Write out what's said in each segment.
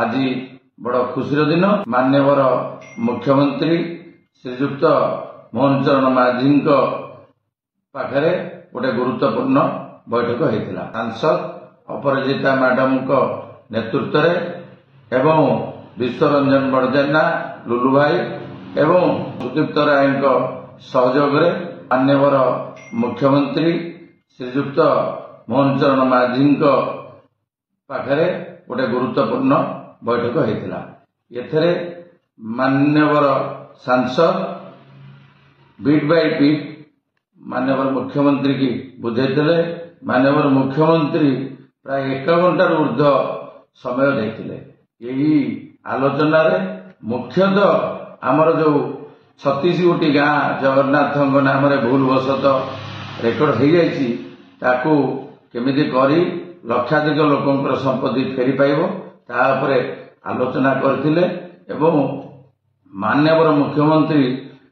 आज बड़ खुशीर दिन माननीय मुख्यमंत्री श्रीजुक्त मोहन चरण माझी पाखरे गोटे गुरुत्वपूर्ण बैठक होता। सांसद अपराजिता मैडम नेतृत्व एवं विश्वरंजन बड़जेना लुलु भाई एवं सुदीप्त राय सहयोग माननीय मुख्यमंत्री श्रीजुक्त मोहन चरण माझी पाखरे गोटे गुरुत्वपूर्ण बैठक होता। एथरे माननीय सांसद बीट बाय बीट माननीय मुख्यमंत्री की बुझाइले। माननीय मुख्यमंत्री प्राय 1 घंटार ऊर्ध्व समय देते। यही आलोचना रे मुख्यतः आमर जो 36 गोटी गाँ जगन्नाथ नाम भूलवशत रेकर्ड हो जाकू केमिति करी लक्षाधिक लोकंकर संपत्ति फेरी पाइबो तापर आलोचना करथिले एवं माननीय मुख्यमंत्री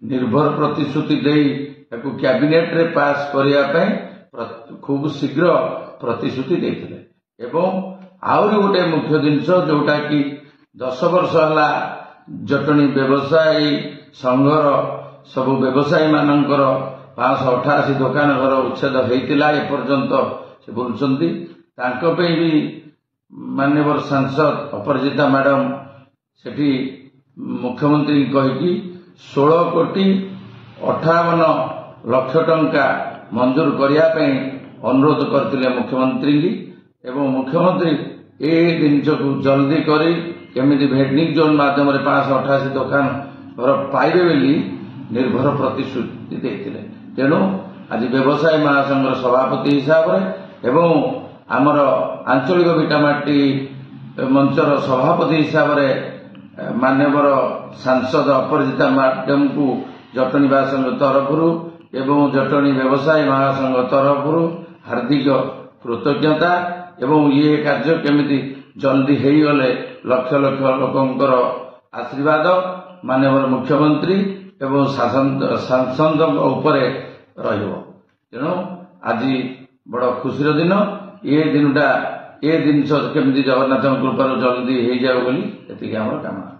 निर्भर प्रतिश्रुति देई याकू कैबिनेट रे पास करिया पई खूब शीघ्र प्रतिश्रुति देथिले। एवं आउरी गोटे मुख्य जिनस जोटा कि 10 वर्ष हला जटणी व्यवसायी संघर सब व्यवसायी मानकर 588 दुकान घर उच्छेद होता एपर्यंत से बोलुंट भी माननीय सांसद अपराजिता मैडम सेठी मुख्यमंत्री कहीकि 16 कोटी 58 लाख टंका मंजूर करने अनुरोध करते मुख्यमंत्री की। एवं मुख्यमंत्री ए जिनस को जल्दी करी केमिति भेंडिंग जोन माध्यम 588 दुकान घर पाइबे बोली निर्भर प्रतिश्रुति देते। तेणु आज व्यवसायी महासंघर सभापति हिसाब से एवं आमर आंचलिक विटामाटी मंचर सभापति हिसाब से माननीय सांसद अपराजिता मैडम को जटणी महासंघ तरफ एवं जटणी व्यवसायी महासंघ तरफ हार्दिक कृतज्ञता एवं ये कार्य केमिति जल्दी हो गले लक्ष लक्ष लोकंकर आशीर्वाद माननीय मुख्यमंत्री एवं सांसद उपरे रहिबो। तेणु आज बड़ खुशीर दिन ये दिनटा ये जिनस केमिति जगन्नाथ कृपार जल्दी हो जाए बोली एतिक आमर कामना।